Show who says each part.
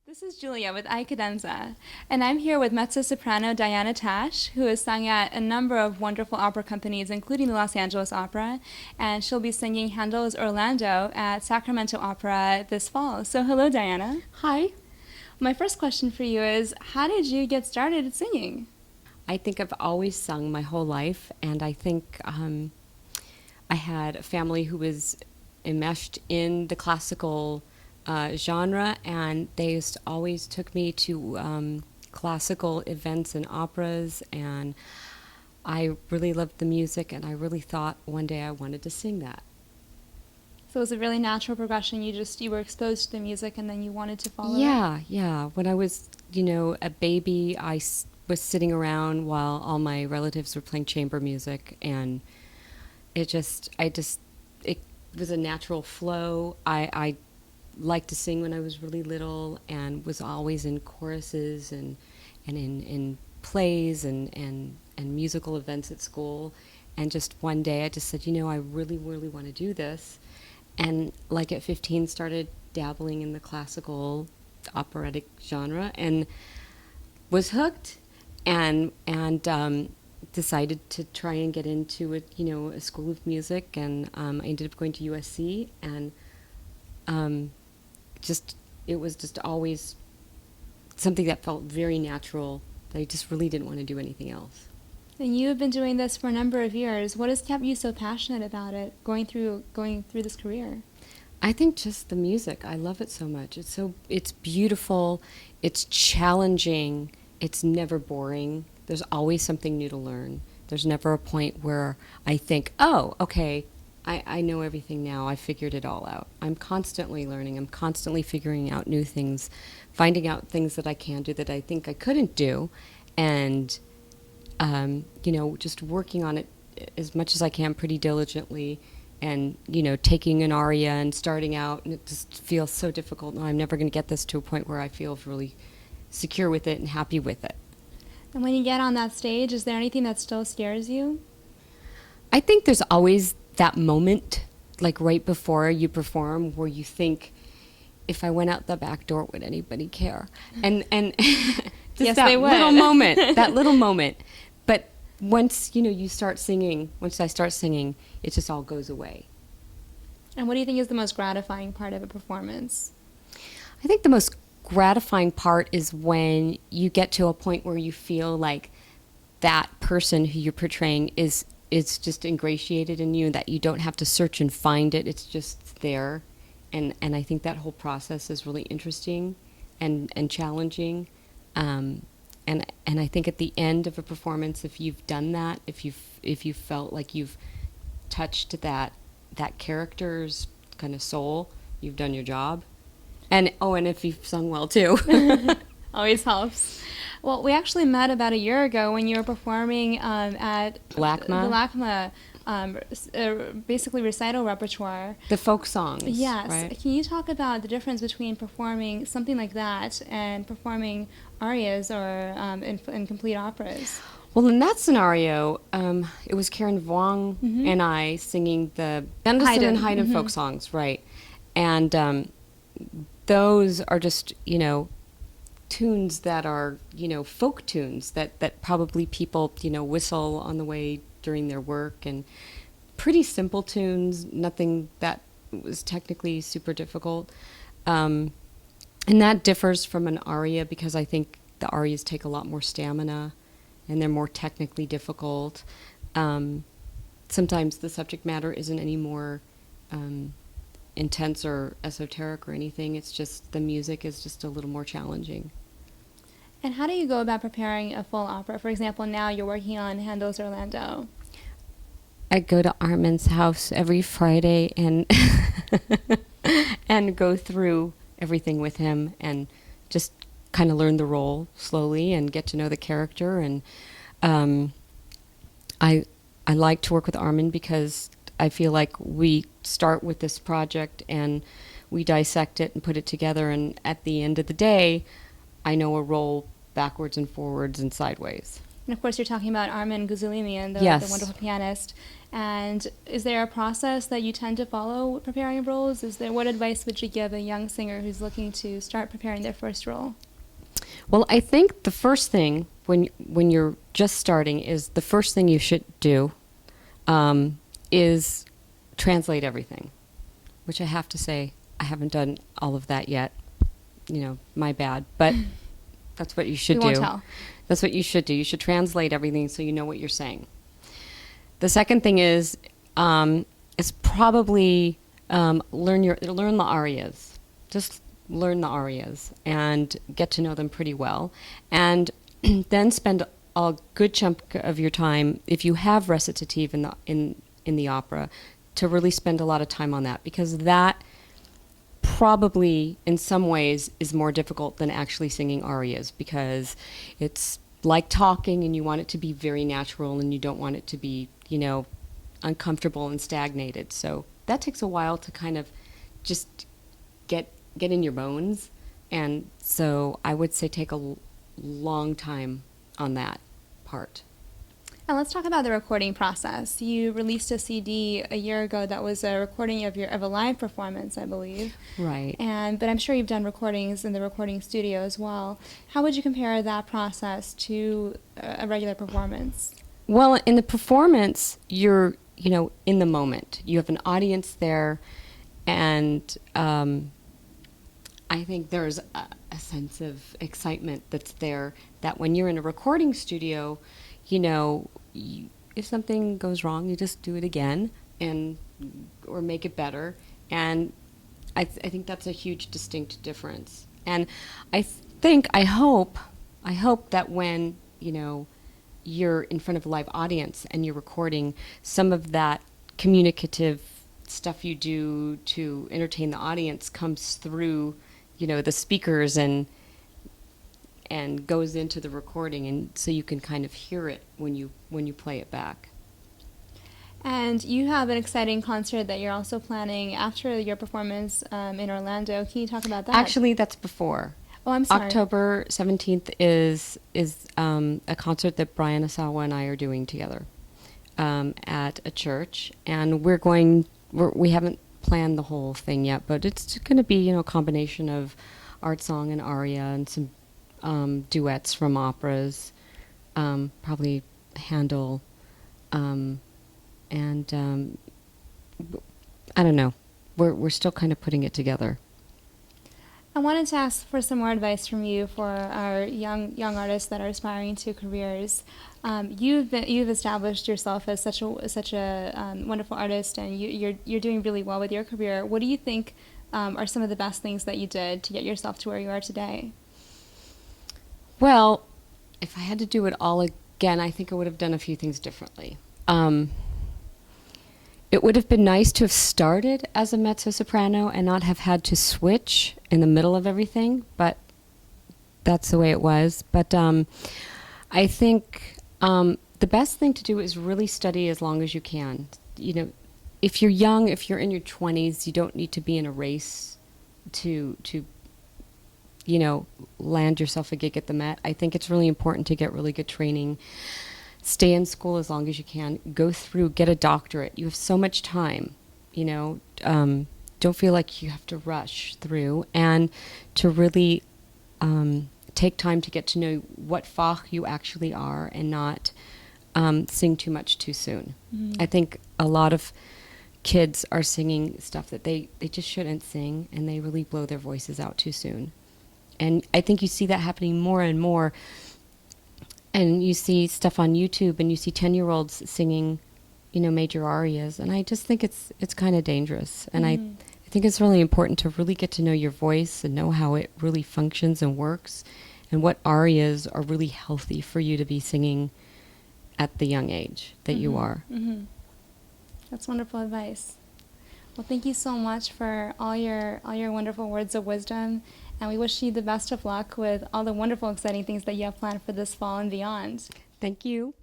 Speaker 1: This is Julia with iCadenza, and I'm here with mezzo-soprano Diana Tash, who has sung at a number of wonderful opera companies, including the Los Angeles Opera, and she'll be singing Handel's Orlando at Sacramento Opera this fall. So hello, Diana.
Speaker 2: Hi.
Speaker 1: My first question for you is, how did you get started at singing?
Speaker 2: I think I've always sung my whole life, and I think I had a family who was enmeshed in the classical genre, and they always took me to classical events and operas, and I really loved the music, and I really thought one day I wanted to sing that.
Speaker 1: So it was a really natural progression. You were exposed to the music, and then you wanted to follow it?
Speaker 2: Yeah. When I was, a baby, was sitting around while all my relatives were playing chamber music, and it was a natural flow. I liked to sing when I was really little, and was always in choruses and in plays and musical events at school. And just one day I just said, I really, really want to do this. And like at 15, started dabbling in the classical operatic genre and was hooked, and decided to try and get into a school of music, and I ended up going to USC, and um, it was just always something that felt very natural. That I just really didn't want to do anything else.
Speaker 1: And you have been doing this for a number of years. What has kept you so passionate about it, going through this career?
Speaker 2: I think just the music. I love it so much. It's beautiful. It's challenging. It's never boring. There's always something new to learn. There's never a point where I think, oh, okay, I know everything now. I figured it all out. I'm constantly learning. I'm constantly figuring out new things, finding out things that I can do that I think I couldn't do, and just working on it as much as I can pretty diligently, and, taking an aria and starting out, and it just feels so difficult. No, I'm never going to get this to a point where I feel really secure with it and happy with it.
Speaker 1: And when you get on that stage, is there anything that still scares you?
Speaker 2: I think there's always that moment, like right before you perform, where you think, if I went out the back door, would anybody care? And just
Speaker 1: Yes,
Speaker 2: that
Speaker 1: they would.
Speaker 2: that little moment. But once, you start singing, once I start singing, it just all goes away.
Speaker 1: And what do you think is the most gratifying part of a performance?
Speaker 2: I think the most gratifying part is when you get to a point where you feel like that person who you're portraying is just ingratiated in you, that you don't have to search and find it. It's just there. And I think that whole process is really interesting and challenging. And I think at the end of a performance, if you've done that, if you felt like you've touched that character's kind of soul, you've done your job. And if you've sung well too.
Speaker 1: Always helps. Well, we actually met about a year ago when you were performing at
Speaker 2: LACMA.
Speaker 1: the LACMA, basically recital repertoire.
Speaker 2: The folk songs.
Speaker 1: Yes.
Speaker 2: Right?
Speaker 1: Can you talk about the difference between performing something like that and performing arias or in complete operas?
Speaker 2: Well, in that scenario, it was Karen Vuong and I singing the Anderson and Haydn folk songs, right? And those are just, tunes that are, folk tunes that probably people, whistle on the way during their work, and pretty simple tunes, nothing that was technically super difficult. And that differs from an aria, because I think the arias take a lot more stamina and they're more technically difficult. Sometimes the subject matter isn't any more intense or esoteric or anything. It's just the music is just a little more challenging.
Speaker 1: And how do you go about preparing a full opera? For example, now you're working on Handel's Orlando.
Speaker 2: I go to Armin's house every Friday and and go through everything with him, and just kind of learn the role slowly and get to know the character. And I like to work with Armin because I feel like we start with this project and we dissect it and put it together, and at the end of the day, I know a role backwards and forwards and sideways.
Speaker 1: And of course, you're talking about Armin Guzulimian, the
Speaker 2: Yes.
Speaker 1: wonderful pianist. And is there a process that you tend to follow preparing roles? What advice would you give a young singer who's looking to start preparing their first role?
Speaker 2: Well, I think the first thing when you're just starting is the first thing you should do is translate everything, which I have to say I haven't done all of that yet. My bad, but that's what you should do.
Speaker 1: We won't tell.
Speaker 2: That's what you should do. You should translate everything so you know what you're saying. The second thing is probably learn the arias. Just learn the arias and get to know them pretty well, and then spend a good chunk of your time, if you have recitative in the opera, to really spend a lot of time on that, because that probably in some ways is more difficult than actually singing arias, because it's like talking and you want it to be very natural and you don't want it to be uncomfortable and stagnated. So that takes a while to kind of just get in your bones, and so I would say take a long time on that part.
Speaker 1: And let's talk about the recording process. You released a CD a year ago that was a recording of a live performance, I believe.
Speaker 2: Right.
Speaker 1: But I'm sure you've done recordings in the recording studio as well. How would you compare that process to a regular performance?
Speaker 2: Well, in the performance, you're in the moment. You have an audience there, and I think there's a sense of excitement that's there, that when you're in a recording studio, if something goes wrong, you just do it again or make it better. And I think that's a huge distinct difference. And I hope that when, you're in front of a live audience and you're recording, some of that communicative stuff you do to entertain the audience comes through, the speakers and goes into the recording, and so you can kind of hear it when you play it back.
Speaker 1: And you have an exciting concert that you're also planning after your performance in Orlando. Can you talk about that?
Speaker 2: Actually, that's before.
Speaker 1: Oh, I'm sorry.
Speaker 2: October 17th is a concert that Brian Asawa and I are doing together at a church, and we haven't planned the whole thing yet, but it's going to be a combination of art song and aria and some duets from operas, probably Handel, and I don't know. We're still kind of putting it together.
Speaker 1: I wanted to ask for some more advice from you for our young artists that are aspiring to careers. You've established yourself as such a wonderful artist, and you're doing really well with your career. What do you think are some of the best things that you did to get yourself to where you are today?
Speaker 2: Well, if I had to do it all again, I think I would have done a few things differently. It would have been nice to have started as a mezzo-soprano and not have had to switch in the middle of everything, but that's the way it was. But I think the best thing to do is really study as long as you can. If you're young, if you're in your 20s, you don't need to be in a race to land yourself a gig at the Met. I think it's really important to get really good training. Stay in school as long as you can. Go through, get a doctorate. You have so much time, don't feel like you have to rush through, and to really take time to get to know what Fach you actually are, and not sing too much too soon. Mm-hmm. I think a lot of kids are singing stuff that they just shouldn't sing, and they really blow their voices out too soon. And I think you see that happening more and more. And you see stuff on YouTube, and you see 10-year-olds singing, major arias, and I just think it's kind of dangerous. And I think it's really important to really get to know your voice and know how it really functions and works, and what arias are really healthy for you to be singing at the young age that you are. Mm-hmm.
Speaker 1: That's wonderful advice. Well, thank you so much for all your wonderful words of wisdom. And we wish you the best of luck with all the wonderful, exciting things that you have planned for this fall and beyond.
Speaker 2: Thank you.